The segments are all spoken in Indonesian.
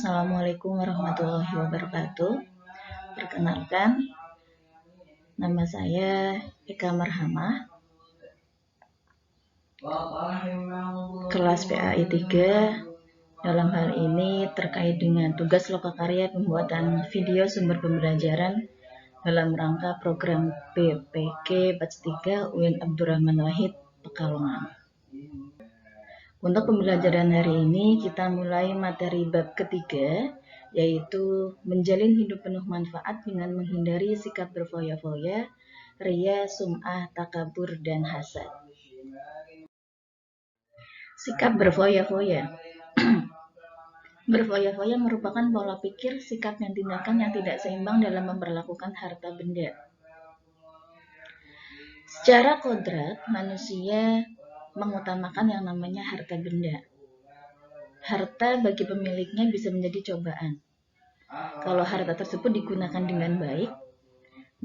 Assalamualaikum warahmatullahi wabarakatuh. Perkenalkan, nama saya Eka Marhamah, kelas PAI 3. Dalam hal ini terkait dengan tugas lokakarya pembuatan video sumber pembelajaran dalam rangka program BPK Batch 3 UIN Abdurrahman Wahid, Pekalongan. Untuk pembelajaran hari ini kita mulai materi bab ketiga, yaitu menjalin hidup penuh manfaat dengan menghindari sikap berfoya-foya, ria, sum'ah, takabur, dan hasad. Sikap berfoya-foya. Berfoya-foya merupakan pola pikir, sikap, dan tindakan yang tidak seimbang dalam memperlakukan harta benda. Secara kodrat, manusia mengutamakan yang namanya harta benda. Harta bagi pemiliknya bisa menjadi cobaan. Kalau harta tersebut digunakan dengan baik,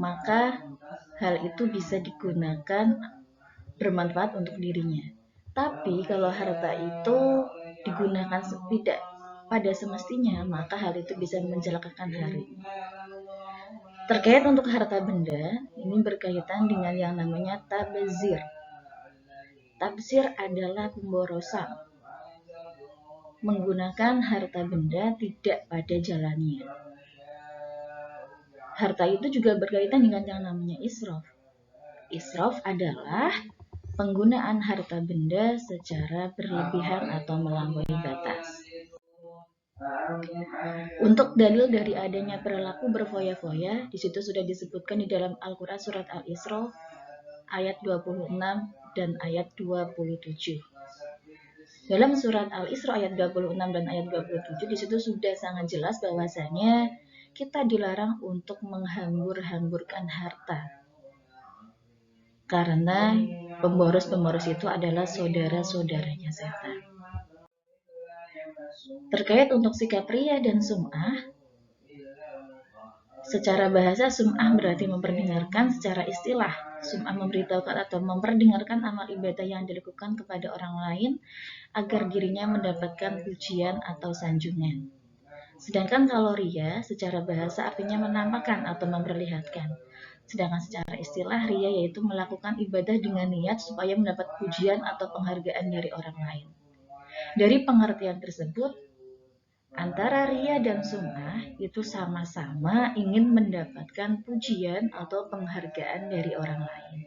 maka hal itu bisa digunakan bermanfaat untuk dirinya. Tapi kalau harta itu digunakan tidak pada semestinya, maka hal itu bisa mencelakakan hari. Terkait untuk harta benda, ini berkaitan dengan yang namanya tabzir. Tabzir adalah pemborosan, menggunakan harta benda tidak pada jalannya. Harta itu juga berkaitan dengan yang namanya israf. Israf adalah penggunaan harta benda secara berlebihan atau melampaui batas. Untuk dalil dari adanya perilaku berfoya-foya, di situ sudah disebutkan di dalam Al-Quran surat Al-Isra ayat 26 dan ayat 27. Dalam surat Al-Isra ayat 26 dan ayat 27, di situ sudah sangat jelas bahwasanya kita dilarang untuk menghambur-hamburkan harta. Karena pemboros-pemboros itu adalah saudara-saudaranya setan. Terkait untuk sikap ria dan sum'ah, secara bahasa sum'ah berarti memperdengarkan, secara istilah sum'ah memberitahukan atau memperdengarkan amal ibadah yang dilakukan kepada orang lain agar dirinya mendapatkan pujian atau sanjungan. Sedangkan kalau ria secara bahasa artinya menampakkan atau memperlihatkan. Sedangkan secara istilah ria yaitu melakukan ibadah dengan niat supaya mendapat pujian atau penghargaan dari orang lain. Dari pengertian tersebut, antara ria dan sum'ah itu sama-sama ingin mendapatkan pujian atau penghargaan dari orang lain.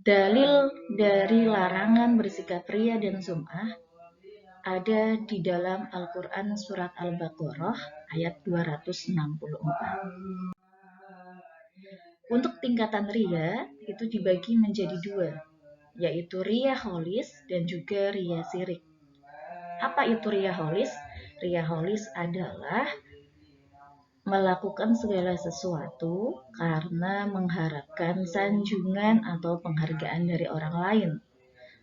Dalil dari larangan bersikap ria dan sum'ah ada di dalam Al-Quran surat Al-Baqarah ayat 264. Untuk tingkatan ria itu dibagi menjadi dua, yaitu ria kholis dan juga ria sirik. Apa itu ria kholis? Ria kholis adalah melakukan segala sesuatu karena mengharapkan sanjungan atau penghargaan dari orang lain.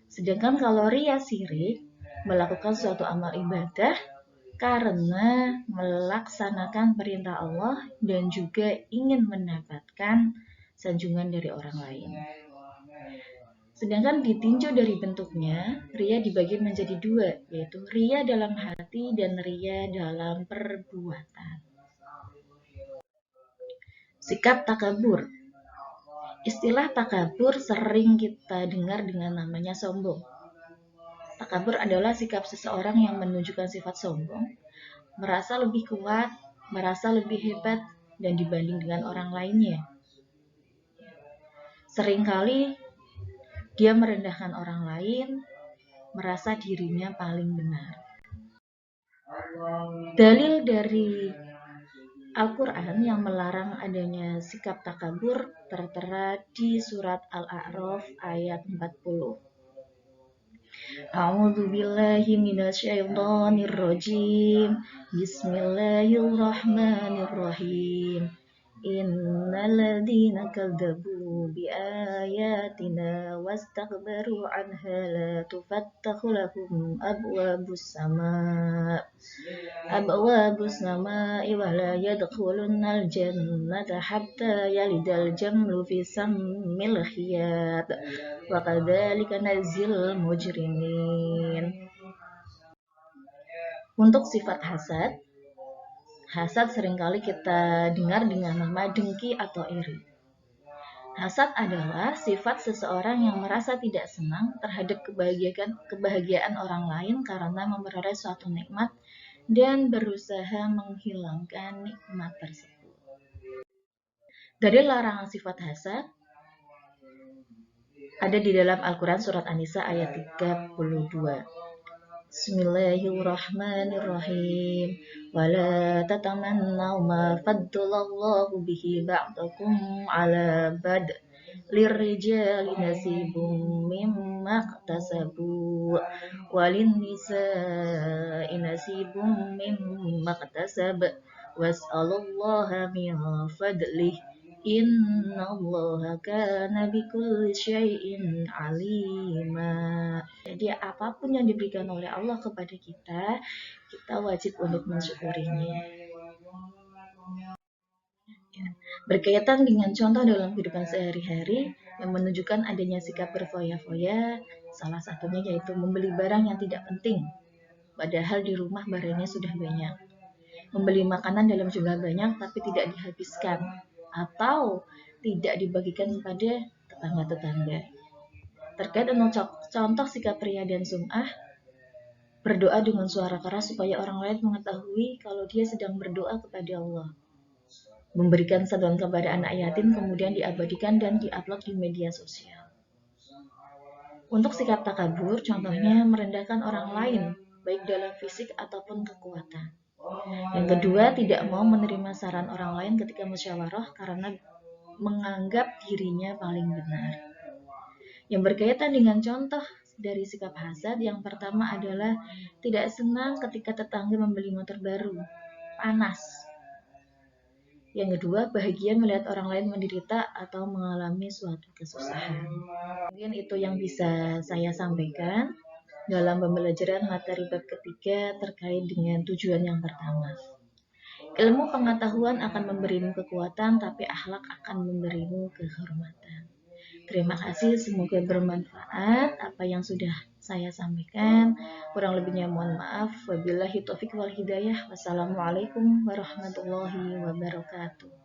Sedangkan kalau ria sirik, melakukan suatu amal ibadah karena melaksanakan perintah Allah dan juga ingin mendapatkan sanjungan dari orang lain. Sedangkan ditinjau dari bentuknya, ria dibagi menjadi dua, yaitu ria dalam hati dan ria dalam perbuatan. Sikap takabur. Istilah takabur sering kita dengar dengan namanya sombong. Takabur adalah sikap seseorang yang menunjukkan sifat sombong, merasa lebih kuat, merasa lebih hebat, dan dibanding dengan orang lainnya. Seringkali dia merendahkan orang lain, merasa dirinya paling benar. Dalil dari Al-Quran yang melarang adanya sikap takabur tertera di surat Al-A'raf ayat 40. A'udzu billahi minasyaitonir rajim. Bismillahirrahmanirrahim. Innal ladzina kadzabu biayatina wastakbaru anha la tufattahu lahum abwabus sama'i wa la yadkhulunnal jannata hatta yalidal jamlu fi sammil khiyat wa kadzalika najzil mujrimin. Untuk sifat hasad seringkali kita dengar dengan nama dengki atau iri. Hasad adalah sifat seseorang yang merasa tidak senang terhadap kebahagiaan orang lain karena memperoleh suatu nikmat dan berusaha menghilangkan nikmat tersebut. Dari larangan sifat hasad ada di dalam Al-Quran surat An-Nisa ayat 32. Bismillahirrahmanirrahim. Wala tatamannaw ma faddalallahu bihi ba'dakum ala bad. Lirrijali nasibum mimma iktasabu walin nisa'i nasibum mimma iktasab was'alullaha min fadlih innallaha kana bikulli syai'in alima. Jadi apapun yang diberikan oleh Allah kepada kita, kita wajib untuk mensyukurinya. Berkaitan dengan contoh dalam kehidupan sehari-hari yang menunjukkan adanya sikap berfoya-foya, salah satunya yaitu membeli barang yang tidak penting, padahal di rumah barangnya sudah banyak. Membeli makanan dalam jumlah banyak tapi tidak dihabiskan, atau tidak dibagikan kepada tetangga-tetangga. Terkait dengan contoh sikap ria dan sum'ah, berdoa dengan suara keras supaya orang lain mengetahui kalau dia sedang berdoa kepada Allah. Memberikan santunan kepada anak yatim kemudian diabadikan dan diupload di media sosial. Untuk sikap takabur, contohnya merendahkan orang lain, baik dalam fisik ataupun kekuatan. Yang kedua, tidak mau menerima saran orang lain ketika musyawarah karena menganggap dirinya paling benar. Yang berkaitan dengan contoh dari sikap hasad, yang pertama adalah tidak senang ketika tetangga membeli motor baru, panas. Yang kedua, bahagia melihat orang lain menderita atau mengalami suatu kesusahan. Mungkin itu yang bisa saya sampaikan dalam pembelajaran materi bab ketiga terkait dengan tujuan yang pertama. Ilmu pengetahuan akan memberimu kekuatan, tapi akhlak akan memberimu kehormatan. Terima kasih, semoga bermanfaat apa yang sudah saya sampaikan. Kurang lebihnya mohon maaf. Wabillahi taufiq wal hidayah. Wassalamualaikum warahmatullahi wabarakatuh.